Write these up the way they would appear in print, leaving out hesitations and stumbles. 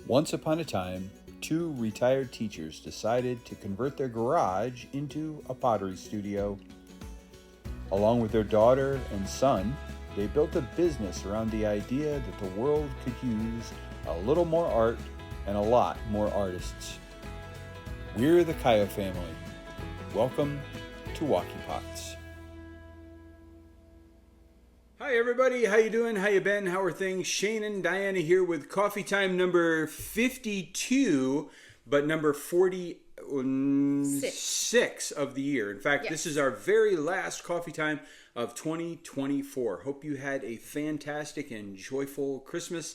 Once upon a time, two retired teachers decided to convert their garage into a pottery studio. Along with their daughter and son, they built a business around the idea that the world could use a little more art and a lot more artists. We're the Kaya family. Welcome to Wocky Pots. Hi everybody, how you doing? How you been? How are things? Shane and Diana here with coffee time number 52, but number 46 of the year. In fact, This is our very last coffee time of 2024. Hope you had a fantastic and joyful Christmas.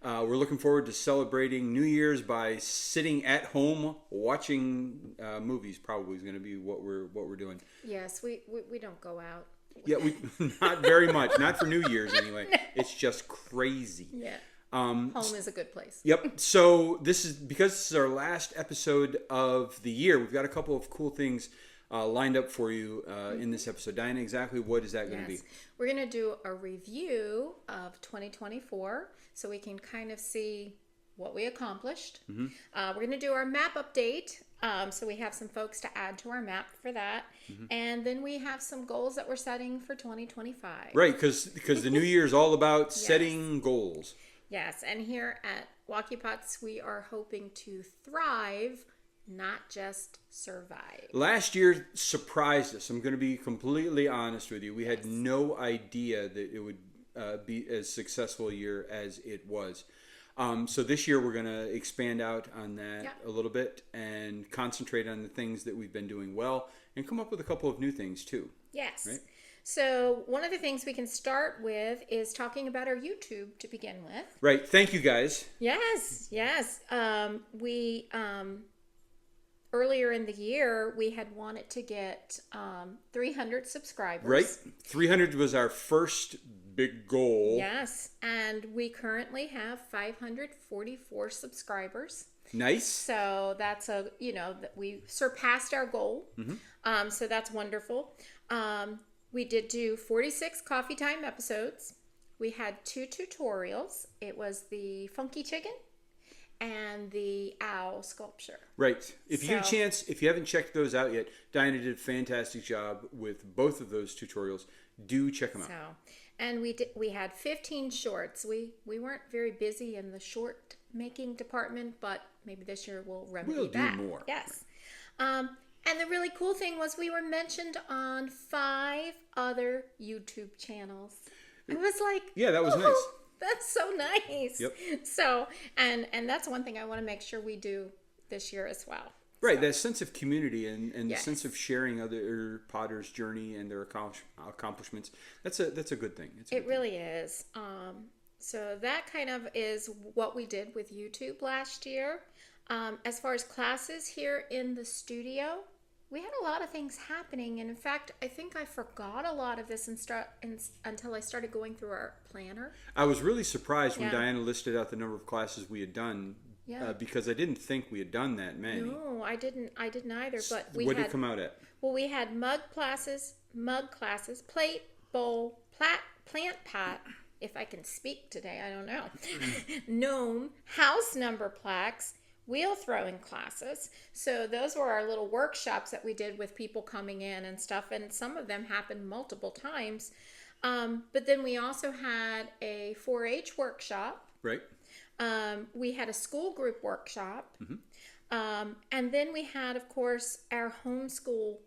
We're looking forward to celebrating New Year's by sitting at home watching movies. Probably is going to be what we're doing. Yes, we don't go out. Yeah, we not very much. Not for New Year's anyway. No. It's just crazy. Yeah. Home is a good place. Yep. So because this is our last episode of the year, we've got a couple of cool things lined up for you in this episode. Diana, exactly what is that going to be? We're going to do a review of 2024 so we can kind of see what we accomplished. Mm-hmm. We're going to do our map update. So we have some folks to add to our map for that. Mm-hmm. And then we have some goals that we're setting for 2025. Right, because the new year is all about setting goals. Yes, and here at Wocky Pots, we are hoping to thrive, not just survive. Last year surprised us. I'm going to be completely honest with you. We had no idea that it would be as successful a year as it was. So this year we're going to expand out on that a little bit and concentrate on the things that we've been doing well and come up with a couple of new things too. Yes. Right? So one of the things we can start with is talking about our YouTube to begin with. Right. Thank you guys. Yes. We earlier in the year we had wanted to get 300 subscribers. Right. 300 was our first big goal. Yes, and we currently have 544 subscribers. Nice. So that's we surpassed our goal. Mm-hmm. So that's wonderful. We did do 46 coffee time episodes. We had 2 tutorials. It was the funky chicken and the owl sculpture. Right. If you get a chance, if you haven't checked those out yet, Diana did a fantastic job with both of those tutorials. Do check them out. And we had 15 shorts. We weren't very busy in the short making department, but maybe this year we'll remedy that. We'll do more. Yes. And the really cool thing was we were mentioned on 5 other YouTube channels. It was like, that was nice. That's so nice. Yep. So, and that's one thing I want to make sure we do this year as well. Right, that sense of community and the sense of sharing other potters' journey and their accomplishments. That's a good thing. It really is. So that kind of is what we did with YouTube last year. As far as classes here in the studio, we had a lot of things happening. And in fact, I think I forgot a lot of this until I started going through our planner. I was really surprised when Diana listed out the number of classes we had done. Yeah. Because I didn't think we had done that many. No, I didn't either. But what did it come out at? Well, we had mug classes, plate, bowl, plant pot, if I can speak today, I don't know, gnome, house number plaques, wheel throwing classes. So those were our little workshops that we did with people coming in and stuff, and some of them happened multiple times. But then we also had a 4-H workshop. Right. We had a school group workshop. Mm-hmm. And then we had, of course, our homeschool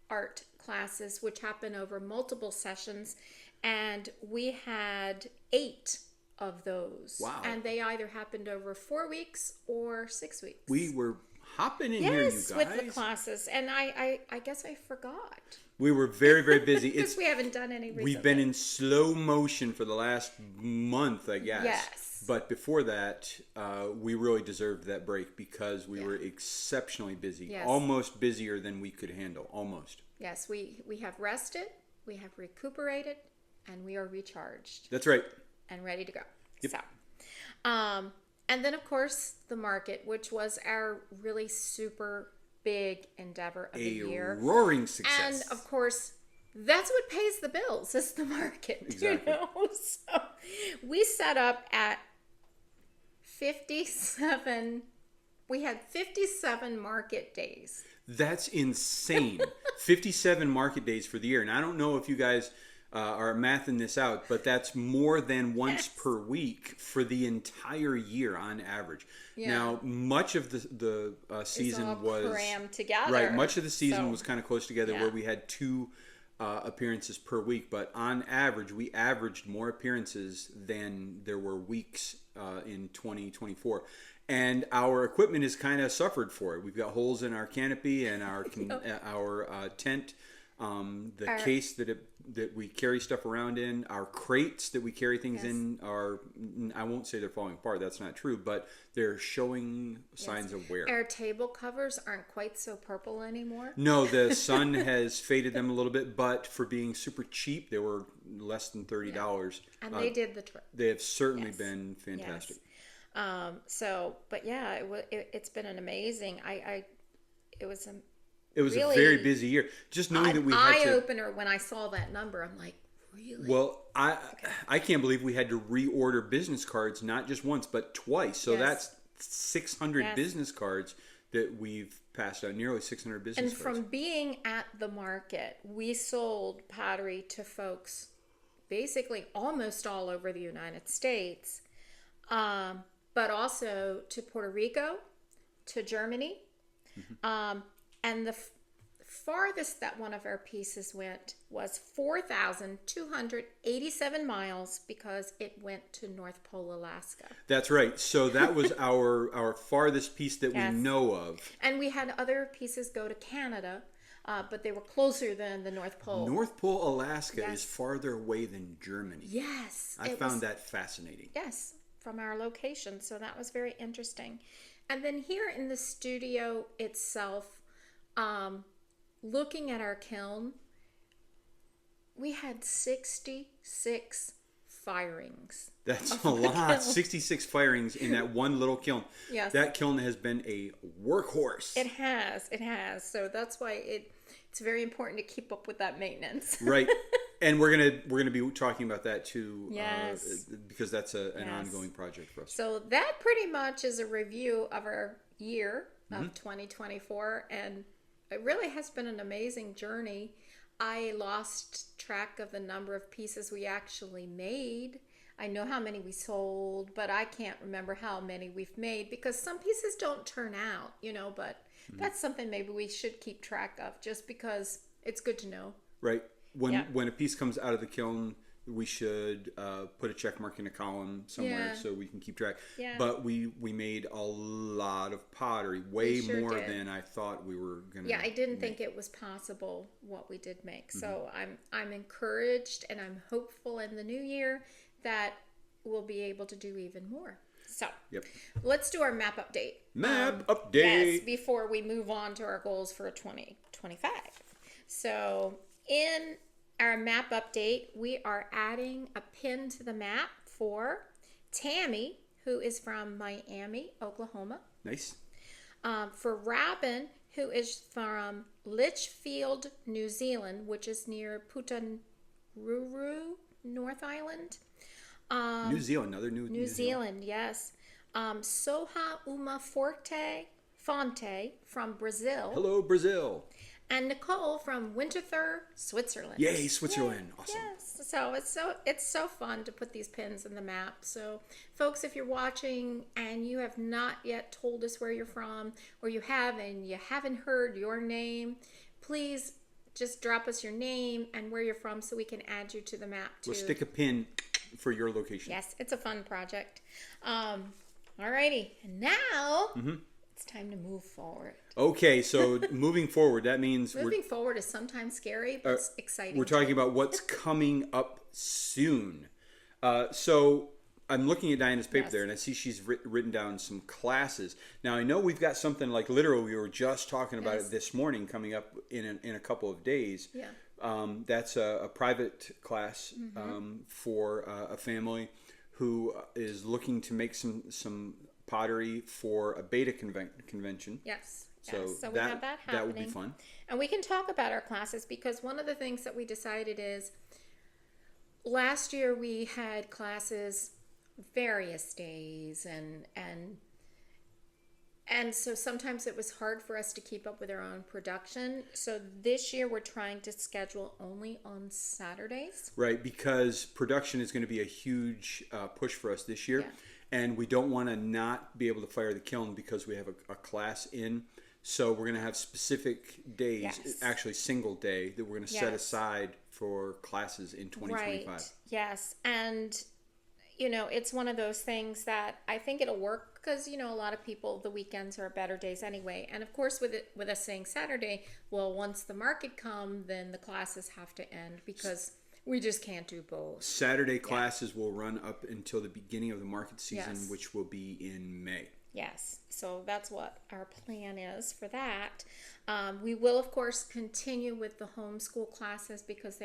art classes, which happened over multiple sessions. And we had 8 of those. Wow. And they either happened over 4 weeks or 6 weeks. We were hopping in here, you guys. Yes, with the classes. And I guess I forgot. We were very, very busy. Because we haven't done any recently. We've been in slow motion for the last month, I guess. Yes. But before that, we really deserved that break because we were exceptionally busy. Yes. Almost busier than we could handle. Almost. Yes, we have rested, we have recuperated, and we are recharged. That's right. And ready to go. Yep. So, and then, of course, the market, which was our really super big endeavor of the year. A roaring success. And, of course, that's what pays the bills, is the market. Exactly. So we set up at 57. We had 57 market days. That's insane. 57 market days for the year. And I don't know if you guys are mathing this out, but that's more than once per week for the entire year on average. Yeah. Now, much of the season was crammed together. Right. Much of the season was kind of close together, where we had 2 appearances per week. But on average, we averaged more appearances than there were weeks in 2024. And our equipment has kind of suffered for it. We've got holes in our canopy and our tent, the case that we carry stuff around in, our crates that we carry things in are, I won't say they're falling apart. That's not true, but they're showing signs of wear. Our table covers aren't quite so purple anymore. No, the sun has faded them a little bit, but for being super cheap, they were less than $30. And they did the trick. They have certainly been fantastic. Yes. But yeah, it's been an amazing. It was really a very busy year. Just knowing that we had eye opener when I saw that number. I'm like, really? Well, I can't believe we had to reorder business cards, not just once but twice. So that's 600 business cards that we've passed out. Nearly 600 business cards. And from being at the market, we sold pottery to folks basically almost all over the United States. But also to Puerto Rico, to Germany. And the farthest that one of our pieces went was 4,287 miles, because it went to North Pole, Alaska. That's right. So that was our farthest piece that we know of. And we had other pieces go to Canada, but they were closer than the North Pole. North Pole, Alaska is farther away than Germany. Yes. I found that fascinating. Yes. From our location, so that was very interesting. And then here in the studio itself, looking at our kiln, we had 66 firings. That's a lot. 66 firings in that one little kiln. Yes. That kiln has been a workhorse. It has. So that's why it's very important to keep up with that maintenance. Right. And we're gonna be talking about that too, because that's an ongoing project for us. So that pretty much is a review of our year of 2024, and it really has been an amazing journey. I lost track of the number of pieces we actually made. I know how many we sold, but I can't remember how many we've made, because some pieces don't turn out, but that's something maybe we should keep track of, just because it's good to know. Right. When a piece comes out of the kiln, we should put a check mark in a column somewhere so we can keep track. Yeah. But we made a lot of pottery, way more than I thought we were going to. Yeah, I didn't think it was possible what we did make. So I'm encouraged, and I'm hopeful in the new year that we'll be able to do even more. So let's do our map update. Update. Yes, before we move on to our goals for 2025. So in our map update, we are adding a pin to the map for Tammy, who is from Miami, Oklahoma. Nice. For Robin, who is from Litchfield, New Zealand, which is near Putaruru, North Island. New Zealand, another New Zealand, yes. Soha Uma Fonte from Brazil. Hello, Brazil. And Nicole from Winterthur, Switzerland. Yay, Switzerland. Awesome. Yes. So it's so fun to put these pins in the map. So folks, if you're watching and you have not yet told us where you're from, or you have and you haven't heard your name, please just drop us your name and where you're from so we can add you to the map too. We'll stick a pin for your location. Yes, it's a fun project. Alrighty. And now it's time to move forward. Okay, so moving forward, that means moving forward is sometimes scary, but it's exciting. We're talking about what's coming up soon. So I'm looking at Diana's paper there, and I see she's written down some classes. Now I know we've got something like literally we were just talking about it this morning coming up in a couple of days. Yeah. That's a private class for a family who is looking to make some pottery for a beta convention. Yes. So we have that happening. That would be fun. And we can talk about our classes, because one of the things that we decided is last year we had classes various days, and so sometimes it was hard for us to keep up with our own production. So this year we're trying to schedule only on Saturdays. Right, because production is going to be a huge push for us this year. Yeah. And we don't want to not be able to fire the kiln because we have a class in. So we're going to have specific days, Yes. actually single day, that we're going to set Yes. aside for classes in 2025. Right. Yes. And, it's one of those things that I think it'll work because, a lot of people, the weekends are better days anyway. And of course, with us saying Saturday, well, once the market come, then the classes have to end because we just can't do both. Saturday classes will run up until the beginning of the market season, Yes. which will be in May. Yes, so that's what our plan is for that. We will, of course, continue with the homeschool classes because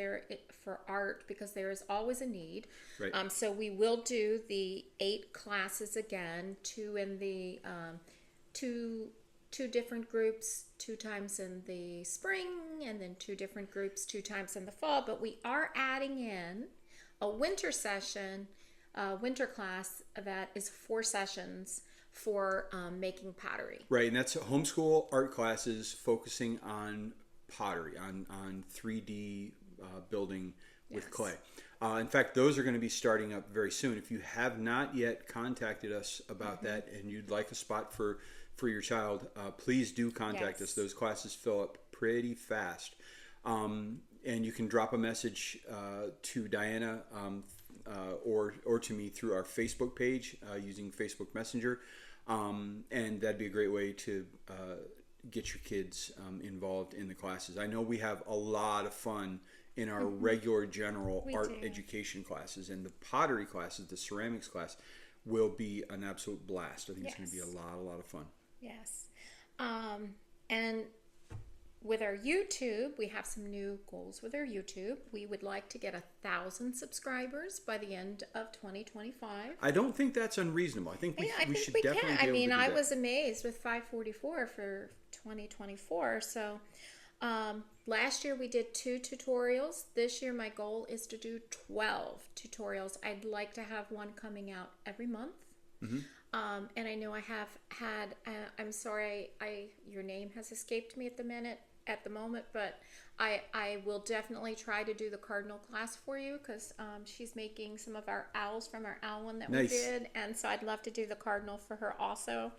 for art because there is always a need. Right. So we will do the 8 classes again, 2 in the two different groups 2 times in the spring, and then 2 different groups 2 times in the fall. But we are adding in a winter session, winter class that is 4 sessions for making pottery. Right, and that's homeschool art classes focusing on pottery, on 3D building with Yes. clay. In fact, those are going to be starting up very soon. If you have not yet contacted us about that and you'd like a spot for your child, please do contact Yes. us. Those classes fill up pretty fast. And you can drop a message to Diana or to me through our Facebook page using Facebook Messenger. And that'd be a great way to get your kids involved in the classes. I know we have a lot of fun in our regular general We art do. education classes, and the pottery classes, the ceramics class, will be an absolute blast. I think it's going to be Yes. a lot of fun. Yes. And with our YouTube, we have some new goals with our YouTube. We would like to get 1,000 subscribers by the end of 2025. I don't think that's unreasonable. I think we should definitely be able to do I that. was amazed with 544 for 2024. So last year we did 2 tutorials. This year my goal is to do 12 tutorials. I'd like to have one coming out every month. And I know I have had. I'm sorry, your name has escaped me at the moment, but I will definitely try to do the cardinal class for you because she's making some of our owls from our owl one that Nice. we did, and so I'd love to do the cardinal for her also.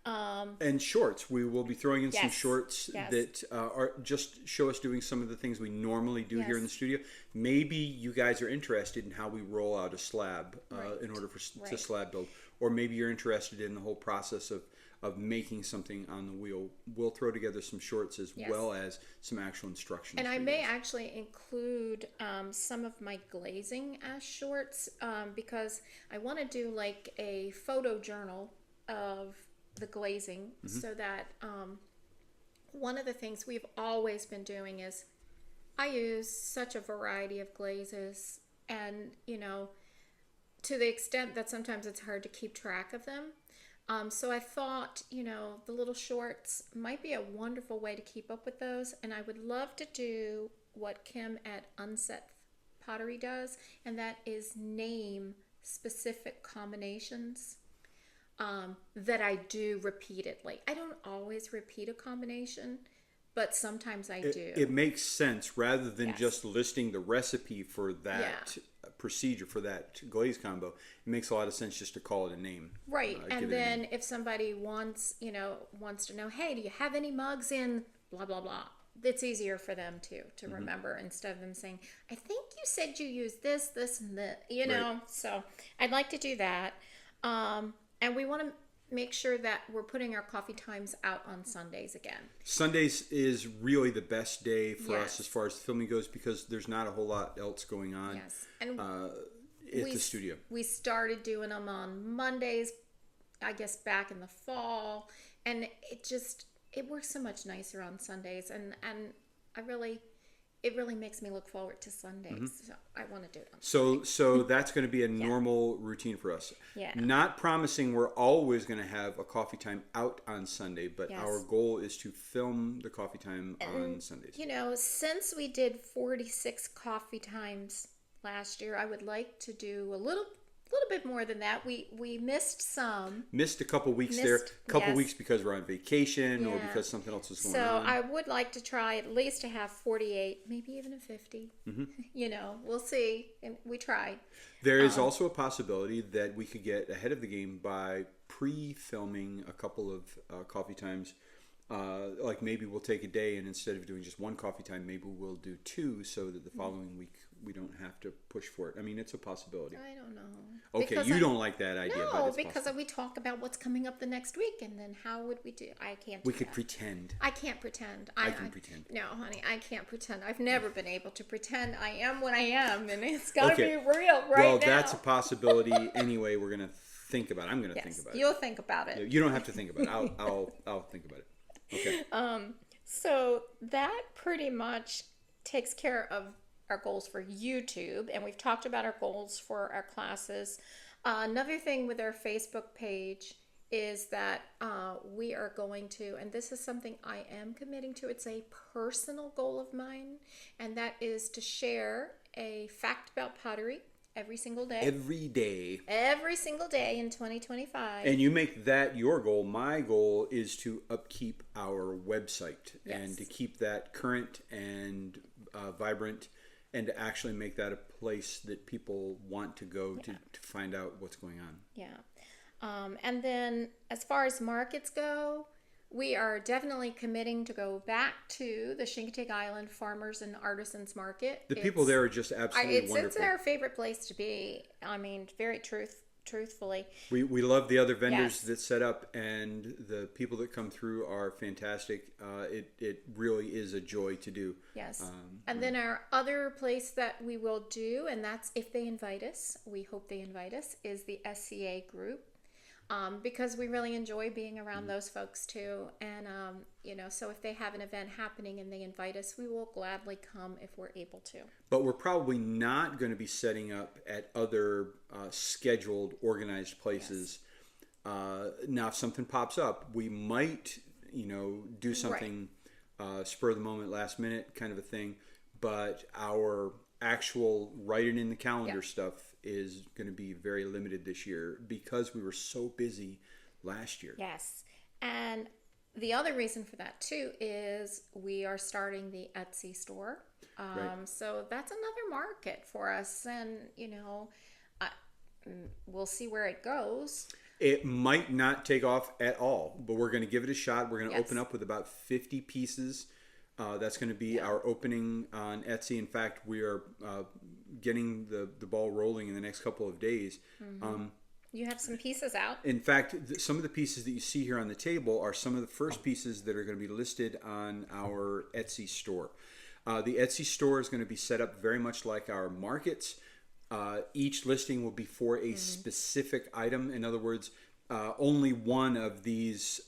And shorts. We will be throwing in some Yes. shorts Yes. that are just show us doing some of the things we normally do here in the Yes. studio. Maybe you guys are interested in how we roll out a slab in order to Right. slab build. Or maybe you're interested in the whole process of making something on the wheel. We'll throw together some shorts as Yes. well as some actual instructions. And for I you may guys. actually include some of my glazing as shorts because I want to do like a photo journal of the glazing so that one of the things we've always been doing is I use such a variety of glazes, and to the extent that sometimes it's hard to keep track of them. So I thought, the little shorts might be a wonderful way to keep up with those. And I would love to do what Kim at Unset Pottery does, and that is name specific combinations that I do repeatedly. I don't always repeat a combination, but sometimes I do. It makes sense rather than Yes. just listing the recipe for that procedure, for that glaze combo. It makes a lot of sense just to call it a name. Right. Give it And a then name. if somebody wants to know, hey, do you have any mugs in blah, blah, blah? It's easier for them to remember instead of them saying, I think you said you used this, this, and that, Right. So I'd like to do that. And we want to make sure that we're putting our coffee times out on Sundays again. Sundays is really the best day for us Yes. as far as filming goes because there's not a whole lot else going on Yes. And at the studio. we started doing them on Mondays, I guess back in the fall, and it works so much nicer on Sundays, and it really makes me look forward to Sundays. So I want to do it on So that's going to be a normal routine for us. Yeah. Not promising we're always going to have a coffee time out on Sunday, but Yes. our goal is to film the coffee time on Sundays. Since we did 46 coffee times last year, I would like to do a little little bit more than that. We missed some. Missed a couple weeks there. A couple Yes. weeks because we're on vacation or Yeah. because something else is going So on. I would like to try at least to have 48, maybe even a 50. You know, we'll see. And we try. There is also a possibility that we could get ahead of the game by pre-filming a couple of coffee times. Like maybe we'll take a day, and instead of doing just one coffee time, maybe we'll do two, so that the following week we don't have to push for it. I mean, it's a possibility. I don't know. Okay, Because you don't like that idea, but No, it's because possible. we talk about what's coming up the next week, and then how would we do? I can't. Do We could that. pretend. I can't pretend. I can pretend. No, honey, I can't pretend. I've never been able to pretend. I am what I am, and it's got to Okay. be real right Well, now. that's a possibility anyway. We're gonna think about it. I'm gonna think Yes, about it. you'll think about it. You don't have to think about it. I'll think about it. Okay. So that pretty much takes care of our goals for YouTube, and we've talked about our goals for our classes. Another thing with our Facebook page is that we are going to, and this is something I am committing to, it's a personal goal of mine, and that is to share a fact about pottery every single day. Every single day in 2025. And you make that your goal. My goal is to upkeep our website Yes. and to keep that current and vibrant, and to actually make that a place that people want to go to find out what's going on. Yeah. And then as far as markets go, we are definitely committing to go back to the Chincoteague Island Farmers and Artisans Market. The people there are just absolutely It's wonderful. our favorite place to be. I mean, very truthfully. We love the other vendors Yes. that set up, and the people that come through are fantastic. It really is a joy to do. Yes. And then our other place that we will do, and that's if they invite us, we hope they invite us, is the SCA group. Because we really enjoy being around those folks too. And, so if they have an event happening and they invite us, we will gladly come if we're able to. But we're probably not going to be setting up at other scheduled, organized places. Now, if something pops up, we might, do something spur of the moment, last minute kind of a thing. But our actual write it in the calendar stuff is going to be very limited this year because we were so busy last year. Yes. And the other reason for that too is we are starting the Etsy store. Right. So that's another market for us. And, we'll see where it goes. It might not take off at all, but we're going to give it a shot. We're going to Yes. open up with about 50 pieces. That's going to be our opening on Etsy. In fact, we are getting the ball rolling in the next couple of days. You have some pieces out. In fact, some of the pieces that you see here on the table are some of the first pieces that are going to be listed on our Etsy store. The Etsy store is going to be set up very much like our markets. Each listing will be for a specific item. In other words, only one of these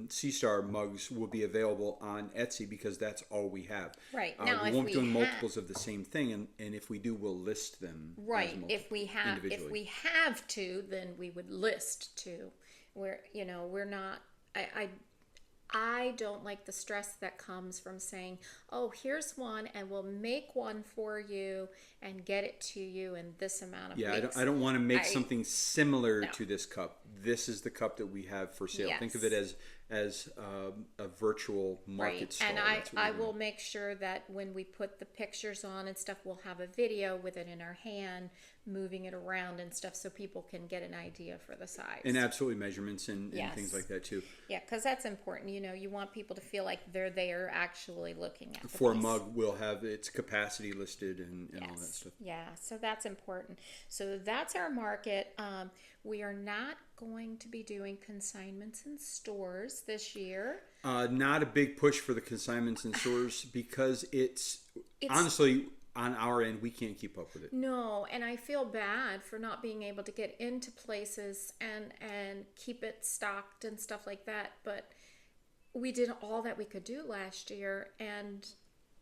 Sea Star mugs will be available on Etsy because that's all we have. Right. Now, we if won't we be doing have- multiples of the same thing, and if we do, we'll list them. as Right. multiple If we individually. have to, then we would list to. We're not. I don't like the stress that comes from saying, "Oh, here's one, and we'll make one for you and get it to you in this amount of weeks." I don't want to make I- something similar No. to this cup. This is the cup that we have for sale. Think of Yes. it as a virtual market Right. stall. And That's what I we're doing. will make sure that when we put the pictures on and stuff, we'll have a video with it in our hand, moving it around and stuff, so people can get an idea for the size. And absolutely measurements and Yes. things like that too. Yeah, because that's important. You want people to feel like they're there actually looking at the For a piece. mug, we'll have its capacity listed and all that stuff. Yeah, so that's important. So that's our market. We are not going to be doing consignments in stores this year. Not a big push for the consignments in stores because it's honestly on our end we can't keep up with it. No, and I feel bad for not being able to get into places and keep it stocked and stuff like that. But we did all that we could do last year, and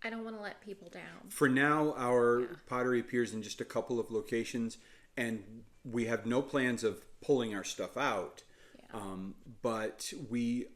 I don't want to let people down. For now, our pottery appears in just a couple of locations, and we have no plans of pulling our stuff out. But we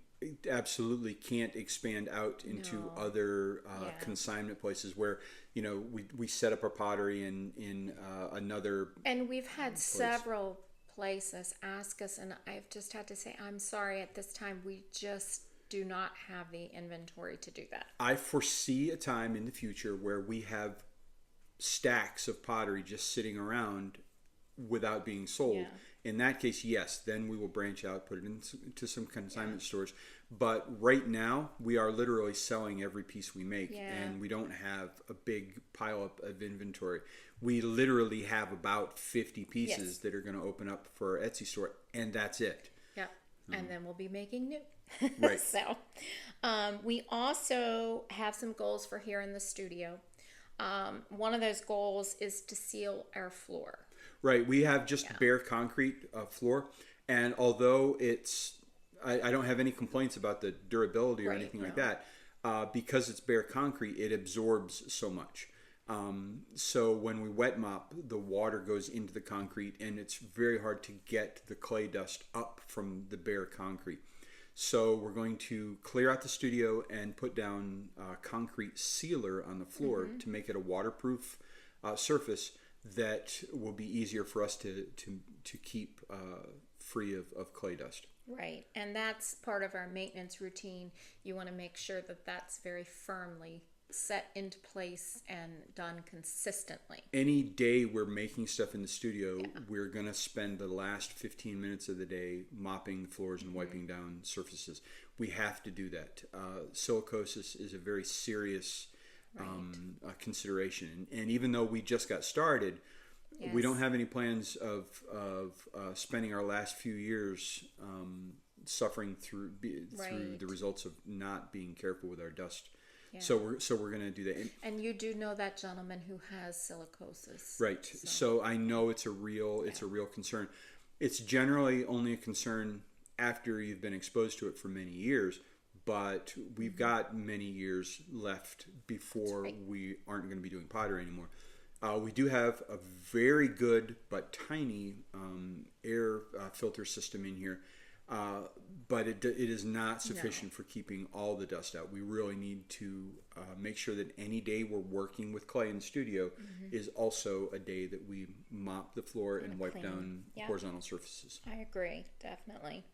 absolutely can't expand out into No. other Yeah. consignment places where, we set up our pottery in another And we've had place. several places ask us, and I've just had to say, I'm sorry, at this time, we just do not have the inventory to do that. I foresee a time in the future where we have stacks of pottery just sitting around without being sold. Yeah. In that case, yes, then we will branch out, put it into some consignment stores. But right now, we are literally selling every piece we make, Yeah. and we don't have a big pile up of inventory. We literally have about 50 pieces Yes. that are going to open up for our Etsy store, and that's it. Yeah. And then we'll be making new. Right. So, we also have some goals for here in the studio. One of those goals is to seal our floor. Right. We have just bare concrete floor, and although I don't have any complaints about the durability or Right, anything like no. that, because it's bare concrete, it absorbs so much. So when we wet mop, the water goes into the concrete, and it's very hard to get the clay dust up from the bare concrete. So we're going to clear out the studio and put down concrete sealer on the floor to make it a waterproof surface that will be easier for us to keep free of clay dust. Right. And that's part of our maintenance routine. You want to make sure that that's very firmly set into place and done consistently. Any day we're making stuff in the studio, we're going to spend the last 15 minutes of the day mopping the floors and wiping down surfaces. We have to do that. Silicosis is a very serious consideration. And even though we just got started, we don't have any plans of spending our last few years suffering through the results of not being careful with our dust. Yeah. So we're going to do that. And you do know that gentleman who has silicosis. Right. So I know it's a real concern. It's generally only a concern after you've been exposed to it for many years, but we've got many years left before we aren't going to be doing pottery anymore. We do have a very good but tiny air filter system in here, but it is not sufficient for keeping all the dust out. We really need to make sure that any day we're working with clay in the studio is also a day that we mop the floor and wipe down horizontal surfaces. I agree, definitely.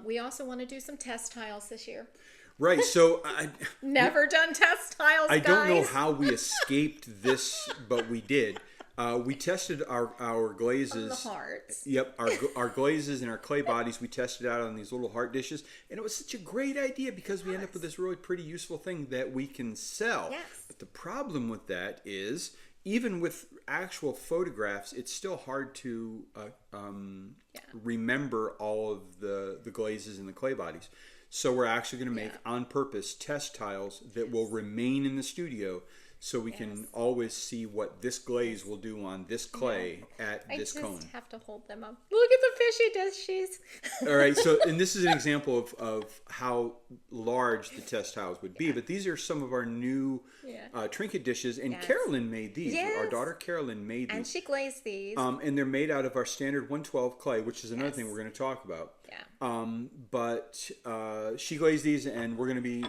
We also want to do some test tiles this year. Right, so Never done test tiles, I don't know guys. how we escaped this, but we did. We tested our glazes. On the hearts. Yep, our glazes and our clay bodies, we tested out on these little heart dishes, and it was such a great idea because we end up with this really pretty useful thing that we can sell. Yes. But the problem with that is, even with actual photographs, it's still hard to remember all of the glazes and the clay bodies. So we're actually going to make, on purpose, test tiles that will remain in the studio so we can always see what this glaze will do on this clay at this cone. I just have to hold them up. Look at the fishy dishes. All right, so, and this is an example of how large the test tiles would be, but these are some of our new trinket dishes, and Carolyn made these. Yes. Our daughter Carolyn made these. And she glazed these. And they're made out of our standard 112 clay, which is another thing we're going to talk about. Yeah. But she glazed these, and we're going to be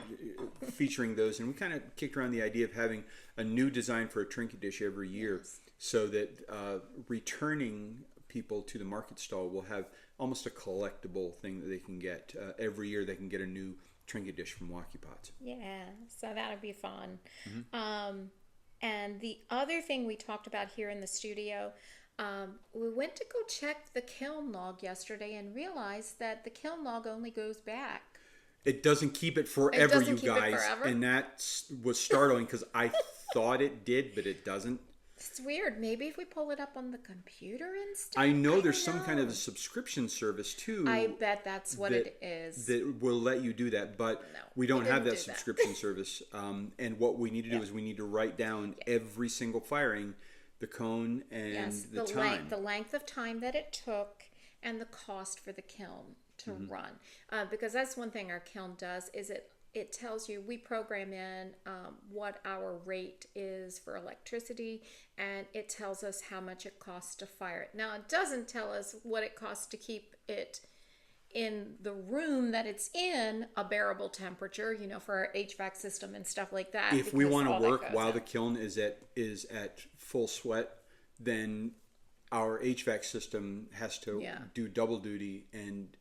featuring those. And we kind of kicked around the idea of having a new design for a trinket dish every year, so that returning people to the market stall will have almost a collectible thing that they can get. Every year they can get a new trinket dish from Wocky Pots. Yeah, so that'll be fun. And the other thing we talked about here in the studio, we went to go check the kiln log yesterday and realized that the kiln log only goes back. It doesn't keep it forever, you guys. Forever. And that was startling because I thought it did, but it doesn't. It's weird. Maybe if we pull it up on the computer instead. I know there's some kind of a subscription service too. I bet that's what it is. That will let you do that, but we don't have that subscription service. And what we need to do is we need to write down every single firing, the cone and the time. The length of time that it took and the cost for the kiln to run. Because that's one thing our kiln does is it tells you, we program in what our rate is for electricity, and it tells us how much it costs to fire it. Now, it doesn't tell us what it costs to keep it in the room that it's in a bearable temperature, for our HVAC system and stuff like that. If we because want to all that work goes while out. the kiln is at full sweat, then our HVAC system has to do double duty and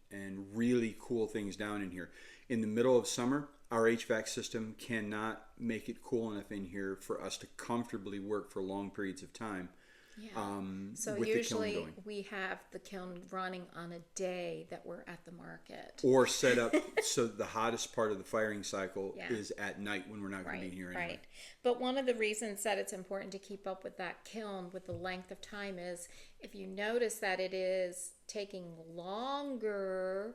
really cool things down in here. In the middle of summer, our HVAC system cannot make it cool enough in here for us to comfortably work for long periods of time. Yeah. So with the kiln usually going. we have the kiln running on a day that we're at the market. Or set up so the hottest part of the firing cycle Yeah. is at night when we're not going to be in here anyway. Right. But one of the reasons that it's important to keep up with that kiln with the length of time is if you notice that it is taking longer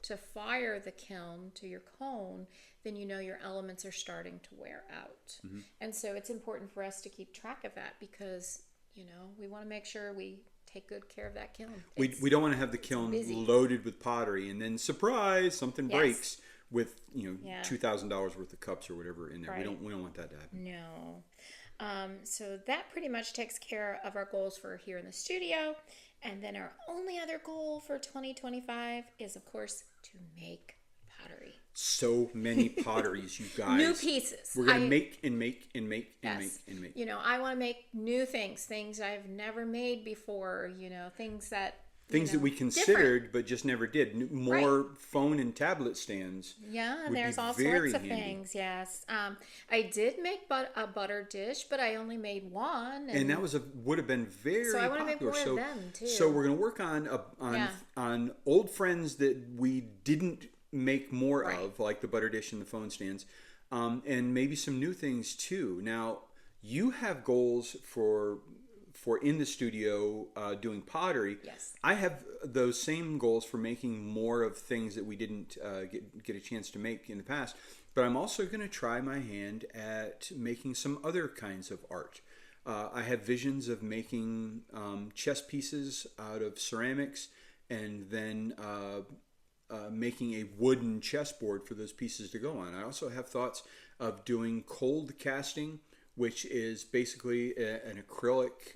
to fire the kiln to your cone, then your elements are starting to wear out. Mm-hmm. And so it's important for us to keep track of that because we want to make sure we take good care of that kiln. We don't want to have the kiln loaded with pottery and then surprise something breaks with $2,000 worth of cups or whatever in there. Right. We don't want that to happen. No. So that pretty much takes care of our goals for here in the studio. And then our only other goal for 2025 is, of course, to make pottery. So many potteries, you guys. New pieces. We're going to make and make and make and Yes. make and make. I want to make new things I've never made before, things that... Things that we considered but just never did. More phone and tablet stands. Yeah, and would there's be all very sorts of handy. things, yes. I did make a butter dish, but I only made one. And that would have been very So I want to make popular. more of them, too. So we're going to work on old friends that we didn't make more of, like the butter dish and the phone stands, and maybe some new things too. Now, you have goals for in the studio doing pottery. Yes. I have those same goals for making more of things that we didn't get a chance to make in the past. But I'm also going to try my hand at making some other kinds of art. I have visions of making chess pieces out of ceramics and then making a wooden chessboard for those pieces to go on. I also have thoughts of doing cold casting, which is basically an acrylic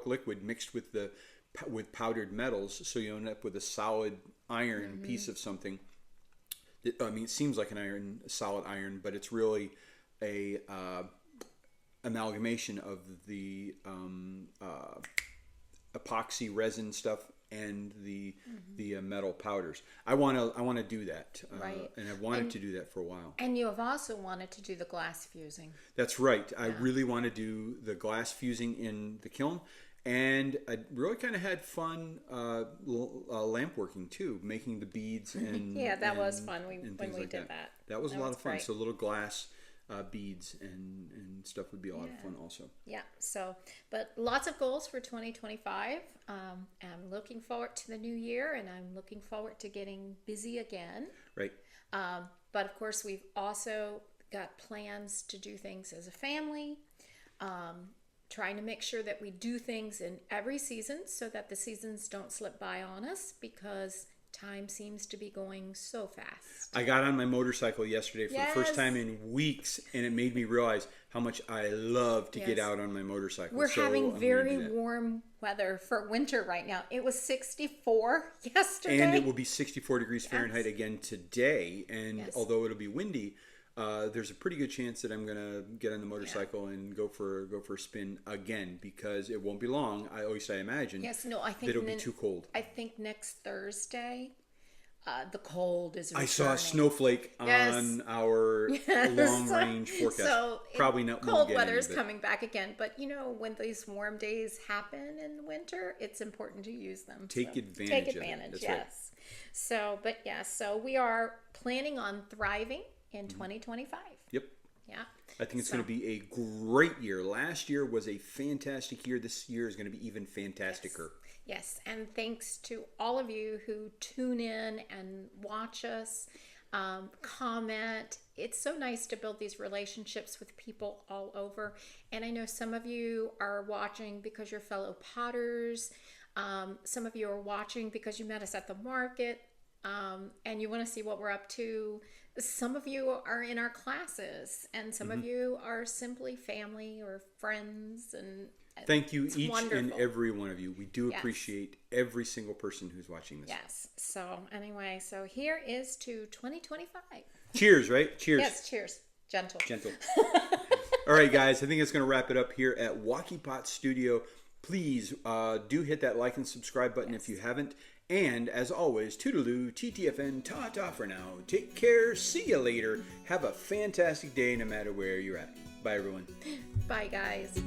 liquid mixed with powdered metals, so you end up with a solid iron piece of something. It seems like a solid iron, but it's really a amalgamation of the epoxy resin stuff and the metal powders. I want to do that, and I've wanted to do that for a while. And you have also wanted to do the glass fusing. That's right. I really want to do the glass fusing in the kiln, and I really kind of had fun lamp working too, making the beads and that was fun when we like did that. That was a lot of fun. Great. So little glass beads and stuff would be a lot of fun also. Yeah. So, but lots of goals for 2025. I'm looking forward to the new year, and I'm looking forward to getting busy again. Right. But of course, we've also got plans to do things as a family. Trying to make sure that we do things in every season so that the seasons don't slip by on us because time seems to be going so fast. I got on my motorcycle yesterday for the first time in weeks, and it made me realize how much I love to get out on my motorcycle. We're having very warm weather for winter right now. It was 64 yesterday. And it will be 64 degrees Fahrenheit again today. And although it'll be windy, there's a pretty good chance that I'm going to get on the motorcycle and go for a spin again, because it won't be long. I imagine. Yes, no, I think that it'll be too cold. I think next Thursday, the cold is returning. I saw a snowflake on our long-range forecast. So probably not. Cold weather is coming back again, but when these warm days happen in the winter, it's important to use them. Take advantage. Take advantage. That's yes. Right. So we are planning on thriving in 2025. Yep. Yeah. I think it's going to be a great year. Last year was a fantastic year. This year is going to be even fantasticer. Yes. And thanks to all of you who tune in and watch us, comment. It's so nice to build these relationships with people all over. And I know some of you are watching because you're fellow potters. Some of you are watching because you met us at the market, and you want to see what we're up to. Some of you are in our classes, and some of you are simply family or friends, and Thank you, It's each wonderful. and every one of you. We do Yes. appreciate every single person who's watching this. Yes. So anyway, so here is to 2025. Cheers, right? Cheers. Yes, cheers. Gentle. Gentle. All right, guys. I think it's going to wrap it up here at Wocky Pot Studio. Please do hit that like and subscribe button if you haven't. And as always, toodaloo, TTFN, ta-ta for now. Take care. See you later. Have a fantastic day no matter where you're at. Bye, everyone. Bye, guys.